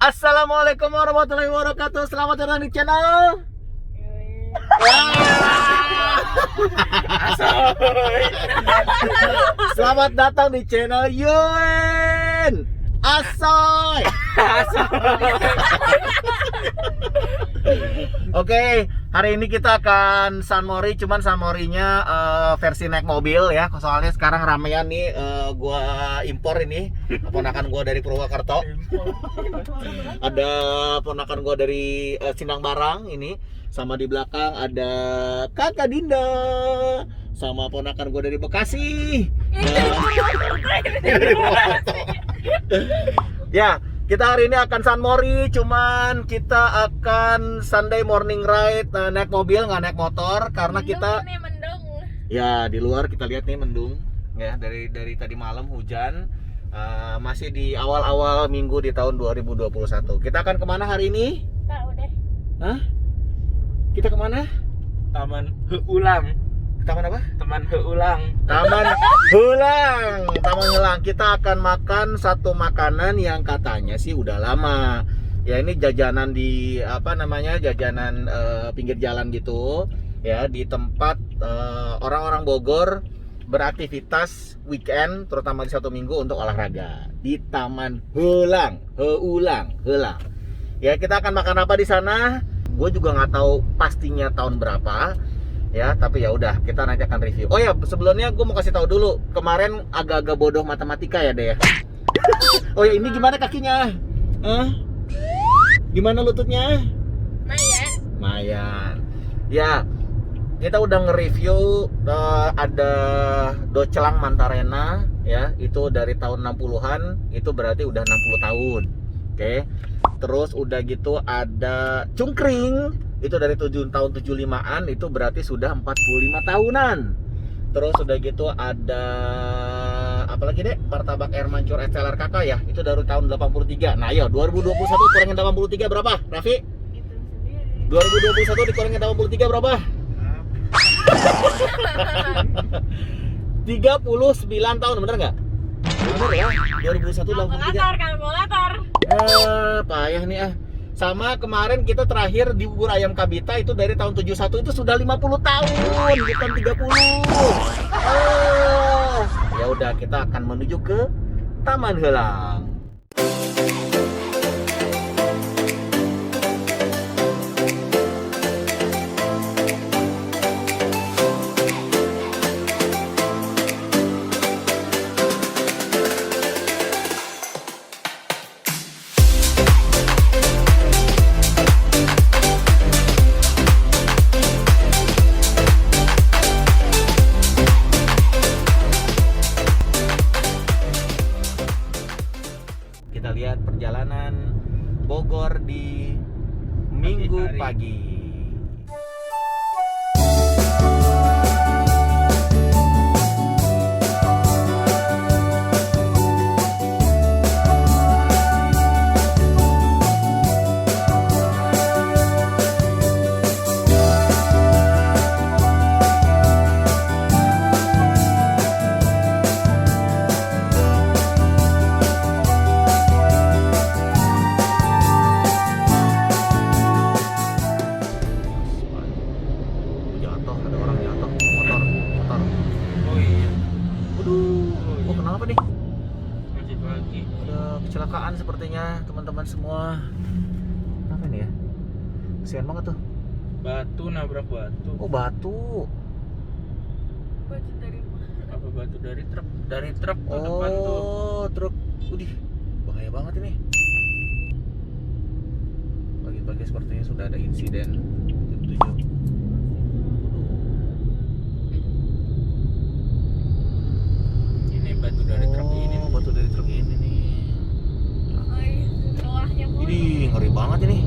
Assalamualaikum warahmatullahi wabarakatuh. Selamat datang di channel. Selamat datang di channel Yuen Asoy. Oke, hari ini kita akan Sunmori, cuman Sunmorinya versi naik mobil ya. Soalnya sekarang ramean nih, gua impor ini ponakan gua dari Purwakarta. Ada ponakan gua dari Sindang Barang ini, sama di belakang ada Kakak Dinda, sama ponakan gua dari Bekasi. Ya, kita hari ini akan Sunmori, cuman kita akan Sunday morning ride, naik mobil nggak naik motor karena kita mendung. Ya di luar kita lihat nih mendung ya, dari tadi malam hujan. Masih di awal-awal minggu di tahun 2021. Kita akan kemana hari ini? Tahu deh. Hah? Kita kemana? Taman Heulang. Taman apa? Taman Heulang. Taman Heulang. Taman Heulang. Kita akan makan satu makanan yang katanya sih udah lama. Ya ini jajanan di jajanan pinggir jalan gitu. Ya di tempat orang-orang Bogor beraktivitas weekend, terutama di satu minggu untuk olahraga di Taman Heulang. Heulang. Ya kita akan makan apa di sana? Gue juga nggak tahu pastinya tahun berapa. Ya, tapi ya udah, kita nanti akan review. Oh ya, sebelumnya gue mau kasih tahu dulu. Kemarin agak-agak bodoh matematika ya deh ya. Oh ya, ini gimana kakinya? Gimana lututnya? Mayan. Ya, kita udah nge-review ada Docelang Mantarena ya, itu dari tahun 60-an, itu berarti udah 60 tahun. Oke. Terus udah gitu ada Cungkring, itu dari tahun 75-an, itu berarti sudah 45 tahunan. Terus udah gitu ada apa lagi deh? Martabak Air Mancur SLR Kakak ya, itu dari tahun 83. Nah, ayo 2021 kurangin 83 berapa, Raffi? Itu sendiri. 2021 dikurangin 83 berapa? 39 tahun, bener nggak? Bener ya? 2001 83. Kalkulator. Payah nih ah. Sama kemarin kita terakhir di bubur ayam Kabita itu dari tahun 71, itu sudah 50 tahun, bukan 30. Ya udah, kita akan menuju ke Taman Heulang. Kita lihat perjalanan Bogor di Minggu pagi. Kecelakaan sepertinya teman-teman semua. Apa ini ya? Kasihan banget tuh. Batu nabrak batu. Oh, batu. Baju dari mana? Apa batu dari truk? Dari truk tuh depan tuh. Oh, truk. Udih, bahaya banget ini. Pagi-pagi sepertinya sudah ada insiden. Jam 7. Ini batu dari truk ini. Oh, batu dari truk ini nih. Bawahnya pun. Ini ngeri banget ini.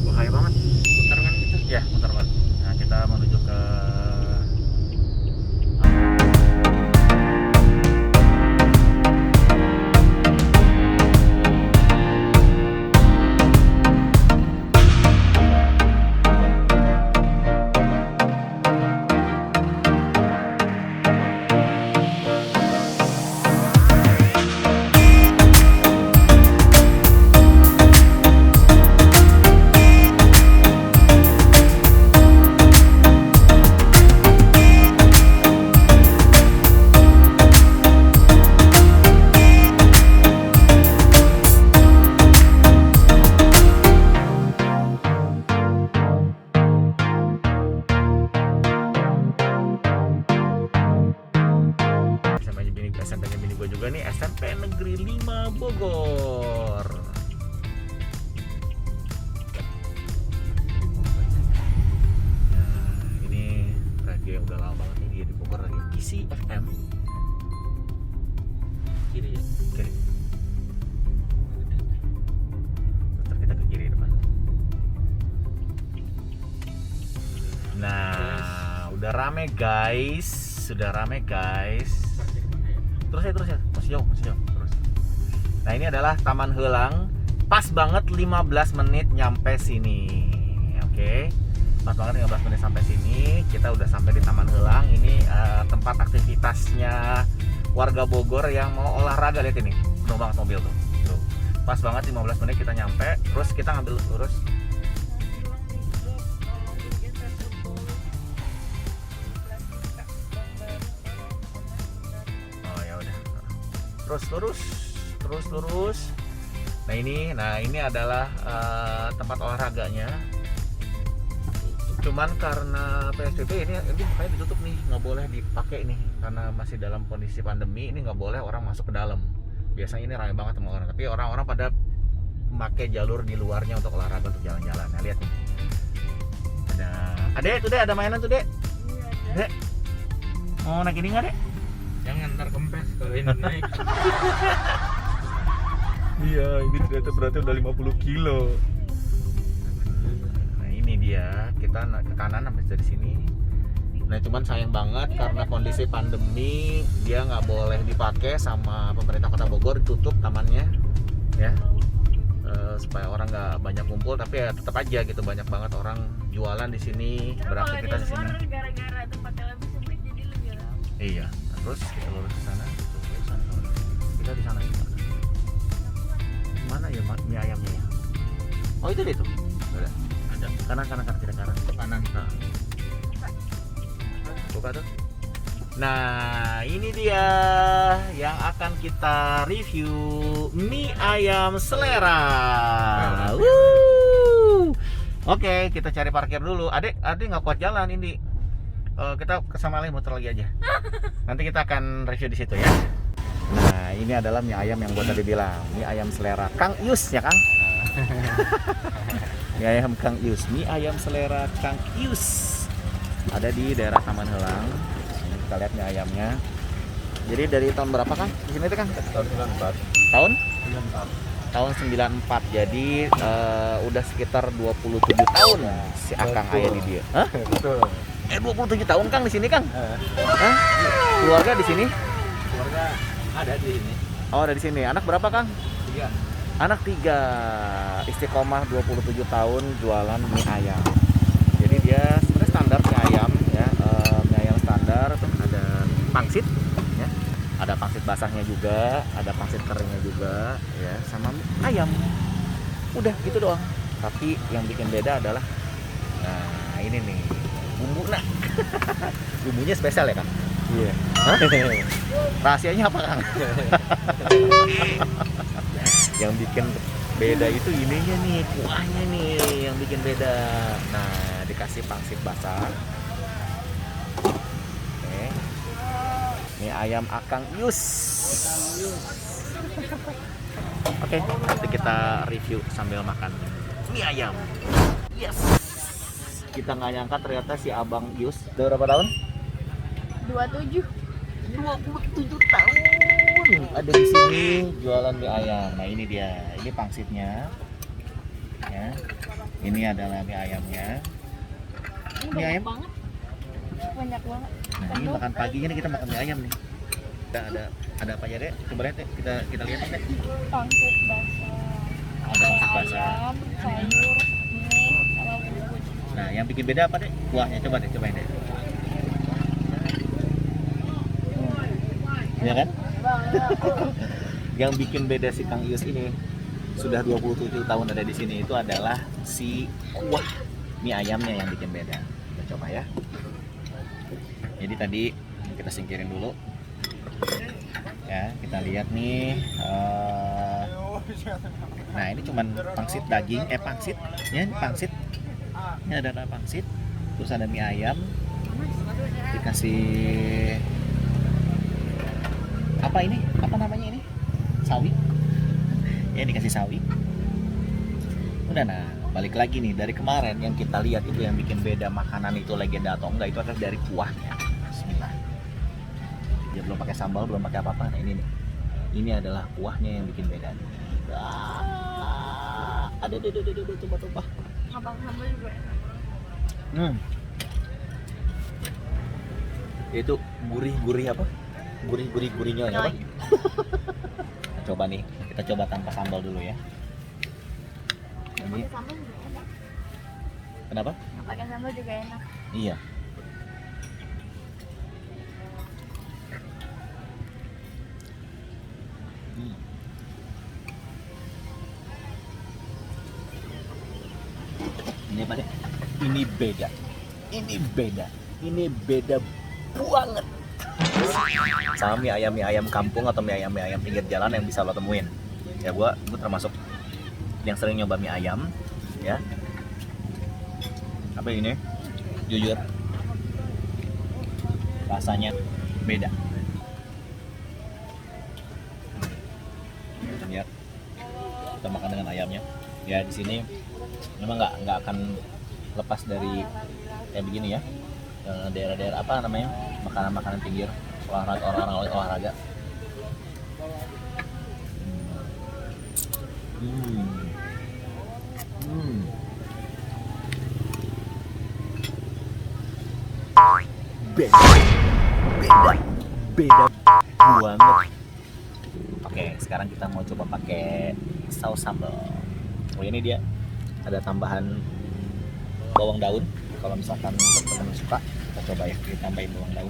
Bahaya banget. Putar kan gitu? Ya, muter banget. Nah, kita menuju ke Bogor. Nah, ini radio yang udah lama banget nih dia di Bogor, radio Kisi FM. Kiri ya. Kiri. Terus kita ke kiri depan. Nah, udah rame guys, sudah rame guys. Parkir mana ya? Terus ya, masih jauh terus. Nah, ini adalah Taman Heulang. Pas banget 15 menit nyampe sini. Oke. Pas banget 15 menit sampai sini. Kita udah sampai di Taman Heulang. Ini tempat aktivitasnya warga Bogor yang mau olahraga. Lihat ini, penuh banget mobil tuh. Tuh. Pas banget 15 menit kita nyampe. Terus kita ngambil lurus. Oh ya udah. Terus lurus. Nah ini adalah tempat olahraganya. Cuman karena PSBB ini makanya ditutup nih, nggak boleh dipakai nih karena masih dalam kondisi pandemi. Ini nggak boleh orang masuk ke dalam. Biasanya ini ramai banget sama orang, tapi orang-orang pada memakai jalur di luarnya untuk olahraga, untuk jalan-jalan. Nah lihat nih, ada mainan tuh dek. Dek, mau naik ini nggak dek? Jangan ntar kempes kalau ini naik. Iya, ini ternyata beratnya udah 50 kilo. Nah ini dia, kita ke kanan sampai dari sini. Nah cuman sayang banget karena kondisi pandemi dia nggak boleh dipakai sama pemerintah Kota Bogor, ditutup tamannya, ya. Supaya orang nggak banyak kumpul, tapi ya tetap aja gitu banyak banget orang jualan di sini, beraktivitas di sini. Gara-gara tempatnya lebih sempit jadi lebih ramai. Iya, terus kita lurus ke sana. Kita di sana. Mana ya mie ayamnya ya? Oh itu deh tuh. Ada. Kanan kita kanan. Kanan. Nah. Buka tuh. Nah, ini dia yang akan kita review, mie ayam selera. Oke, kita cari parkir dulu. Adek nggak kuat jalan ini. Kita kesama lagi, muter lagi aja. Nanti kita akan review di situ ya. Nah, ini adalah mie ayam yang gua tadi bilang, mie ayam selera Kang Yus ya Kang. Mie ayam Kang Yus, mie ayam selera Kang Yus. Ada di daerah Taman Heulang. Kita lihat mie ayamnya. Jadi dari tahun berapa Kang? Di sini tuh Kang? Tahun 94. Tahun? 94. Tahun 94. Jadi udah sekitar 27 tahun si Akang ayah di dia. Hah? Betul. 27 tahun Kang di sini Kang? Hah? Keluarga di sini? Keluarga ada di sini. Oh, ada di sini. Anak berapa Kang? 3. Anak 3. Istiqomah 27 tahun jualan mie ayam. Jadi dia sebenarnya standar mie ayam ya, mie ayam standar. Ada pangsit ya. Ada pangsit basahnya juga, ada pangsit keringnya juga ya, sama mie ayam. Udah gitu doang. Tapi yang bikin beda adalah nah ini nih, bumbu nak. Bumbunya spesial ya Kang? Iya. Hah? Rahasianya apa Kang? Yang bikin beda itu ininya nih, kuahnya nih yang bikin beda. Nah, dikasih pangsit basah. Oke. Ini ayam Akang Yus. Oke, nanti kita review sambil makan mie ayam. Yes. Kita nggak nyangka ternyata si Abang Yus udah berapa tahun? 27. 27 tahun ada di sini jualan mie ayam. Nah ini dia, ini pangsitnya ya. Ini adalah mie ayamnya. Ini Mie ayam? banyak banget. Banyak banget. Nah ini makan paginya nih, kita makan mie ayam nih. Kita ada apa aja deh? Coba lihat deh, kita lihat deh. Pangsit basah. Ada pangsit basah. Ayam, sayur, mie, sama bubur. Nah yang bikin beda apa deh? Kuahnya coba deh, cobain deh. Ya kan? Yang bikin beda si Kang Yus ini sudah 27 tahun ada di sini itu adalah si kuah mie ayamnya yang bikin beda. Kita coba ya. Jadi tadi kita singkirin dulu. Ya, kita lihat nih. Nah ini cuman pangsit daging, pangsit. Ya, ini pangsit. Ini ada pangsit. Terus ada mie ayam. Dikasih apa ini? Apa namanya ini? Sawi? Ya dikasih sawi. Udah, nah balik lagi nih dari kemarin yang kita lihat itu yang bikin beda makanan itu legenda atau enggak itu adalah dari kuahnya. Bismillah. Dia belum pakai sambal, belum pakai apa-apa. Nah ini nih. Ini adalah kuahnya yang bikin beda. Ada coba. Abang sambal juga enak. Itu gurih-gurih apa? Gurih-gurihnya apa? Coba nih, kita coba tanpa sambal dulu ya. Ini Pakai sambal juga enak. kenapa? Pakai sambal juga enak. Iya. Ini apa deh? Ini beda. Ini beda banget. Sama mie ayam kampung atau mie ayam pinggir jalan yang bisa lo temuin. Ya gua termasuk yang sering nyoba mie ayam, ya. Apa ini? Jujur, rasanya beda. Lihat, kita makan dengan ayamnya. Ya di sini memang nggak akan lepas dari kayak begini ya. Daerah-daerah apa namanya, makanan pinggir orang-orang olahraga. Beda banget. Oke, sekarang kita mau coba pakai saus sambal. Oh ini dia ada tambahan bawang daun. Kalau misalkan teman-teman suka, kita coba ya, ditambahin bawang daun.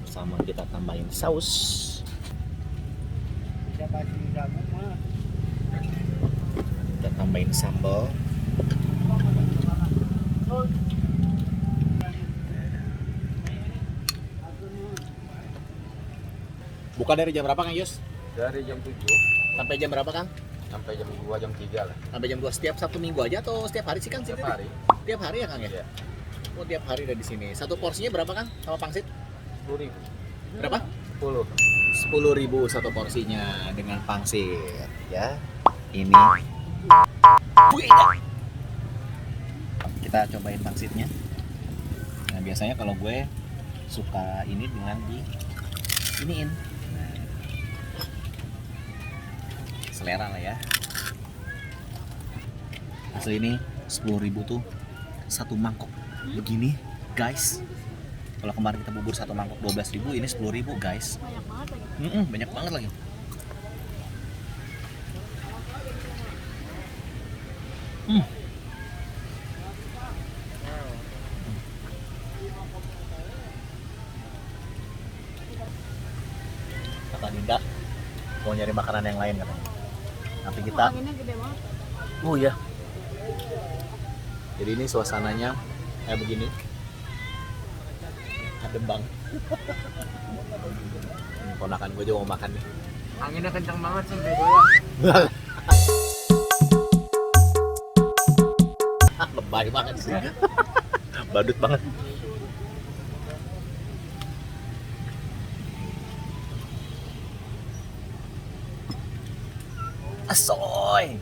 Sama kita tambahin saus. Kita tambahin sambal. Buka dari jam berapa Kang Yus? Dari jam 7 Sampai jam berapa Kang? sampai jam 2, jam 3 lah. Sampai jam 2 setiap Sabtu Minggu aja atau setiap hari sih Kang? Setiap hari. Tiap hari ya Kang ya? Iya. Oh tiap hari ada di sini. Satu porsinya berapa Kang? Sama pangsit? 10.000. Berapa? 10. 10.000 satu porsinya dengan pangsit ya. Ini beda. Kita cobain pangsitnya. Nah biasanya kalau gue suka ini dengan iniin. Nah, selera lah ya. Asli ini 10.000 tuh satu mangkok begini guys. Kalau kemarin kita bubur satu mangkok 12.000, ini 10.000 guys. Banyak banget lagi. Banyak banget lagi. Kata Dinda mau nyari makanan yang lain katanya. Tapi kita, Anginnya gede banget. oh ya. Jadi ini suasananya kayak begini. Adem bang. Ponakan gue juga mau makan nih. Anginnya kencang banget sampai goyang. Lebay banget sih. Badut banget. Asoy.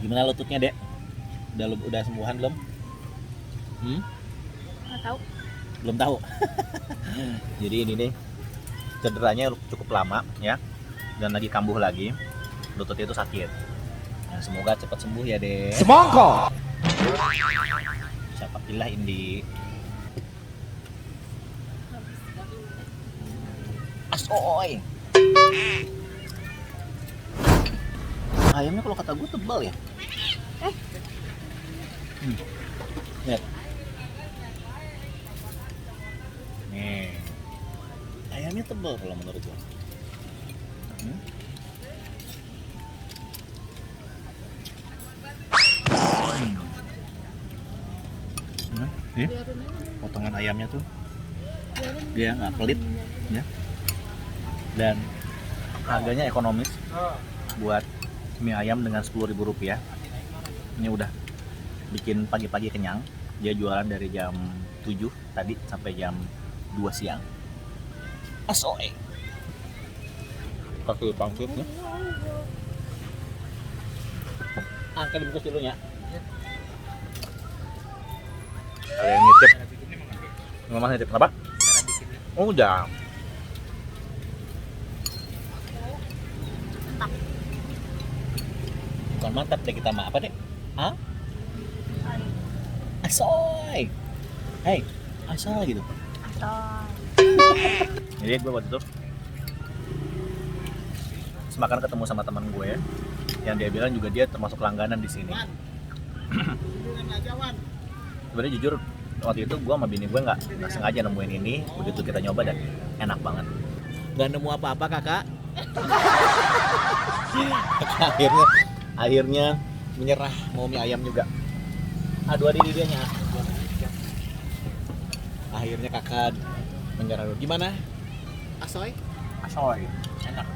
Gimana lututnya, Dek? Udah sembuhan belum? Nggak tahu. Belum tahu. Jadi ini nih cederanya cukup lama ya, dan lagi kambuh lagi, lututnya itu sakit. Nah, semoga cepat sembuh ya deh. Semongko. Siapa pilih Indi. Asoy. Ayamnya kalau kata gue tebal ya. Lihat. Nih. Ayamnya tebal kalau menurut gue. Nih, potongan ayamnya tuh dia nggak pelit ya, dan harganya ekonomis buat mie ayam dengan 10.000 rupiah. Ini udah bikin pagi-pagi kenyang. Dia jualan dari jam 7 tadi sampai jam 2 siang. Asoy. Kaki pangsitnya. Angkat dibungkus dulu ya. Ada yang nitip. Ngomong nitip kenapa? Oh, udah. Bukan mantap deh kita mah apa deh? Hah? Asoy. Hey, asoy gitu. Asoy. Jadi gue waktu itu semakan ketemu sama teman gue ya, yang dia bilang juga dia termasuk langganan di sini. Sebenarnya jujur waktu itu gue sama bini gue nggak sengaja nemuin ini, begitu kita nyoba dan enak banget. Nggak nemu apa-apa kakak. akhirnya menyerah mau mie ayam juga. Aduh adi dianya. Akhirnya kakak menyerah dulu. Gimana? Asoy? Asoy. Enak.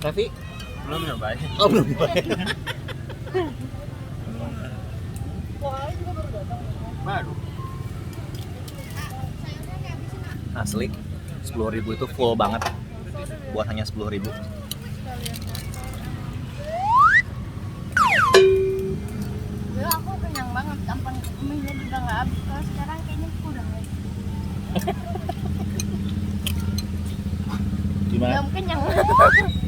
Raffi? Belum nyobain. Oh belum nyobain. Baru. Asli 10.000 itu full banget buat hanya 10.000. Dulu aku kenyang banget, kapan mie-nya juga nggak habis. Kalau sekarang kayaknya kurang lagi. Gimana? Belum kenyang.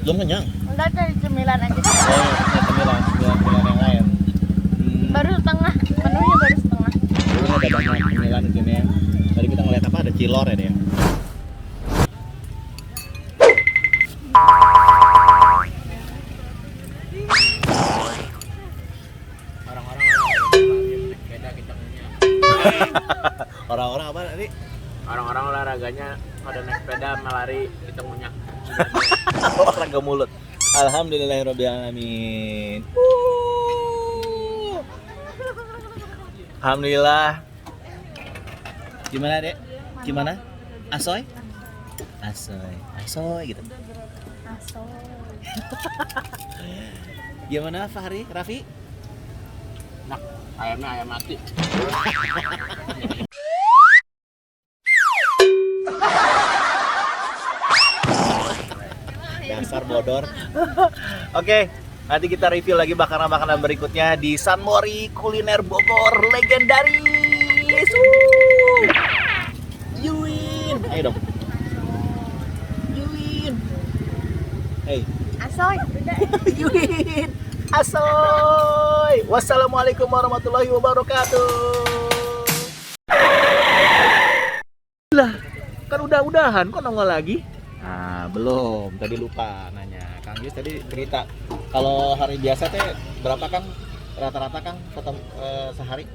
Belum kenyang? Udah dari cemilan aja. Oh, cemilan yang lain. Baru setengah, menunya baru setengah. Dulu ada banyak cemilan di sini. Tadi kita ngeliat apa? Ada cilor ya dia. Orang-orang naik sepeda kencangnya. Orang-orang apa tadi? Orang-orang olahraganya pada naik sepeda melari ketemunya. Olahraga mulut. Alhamdulillahirrabbilalamin. Alhamdulillah. Gimana dek? Gimana? Asoy? Asoy gitu. Asoy. Gimana Fahri? Raffi? Nah, ayamnya ayam mati. Dasar bodor. Oke, nanti kita review lagi makanan-makanan berikutnya di Sunmori Kuliner Bogor Legendaris. Yuin, ayo dong. Yuin. Hey, Asoy. Yuin. Asoy. Wassalamualaikum warahmatullahi wabarakatuh. Lah, kan udah-udahan kok nongol lagi? Nah, belum. Tadi lupa nanya. Kang Yus tadi cerita kalau hari biasa teh berapa Kang? Rata-rata Kang sehari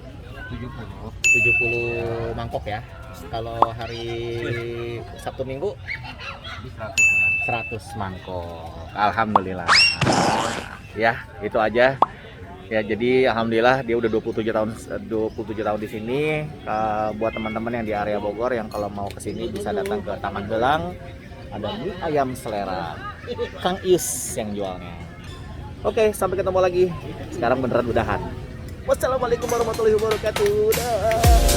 70 mangkok ya. Kalau hari Sabtu Minggu 100 mangkok. Alhamdulillah. Ya, itu aja. Ya, jadi alhamdulillah dia udah 27 tahun di sini. Buat teman-teman yang di area Bogor yang kalau mau ke sini bisa datang ke Taman Gelang. Ada mie ayam selera Kang Is yang jualnya. Oke, sampai ketemu lagi. Sekarang beneran udahan. Wassalamualaikum warahmatullahi wabarakatuh. Dah.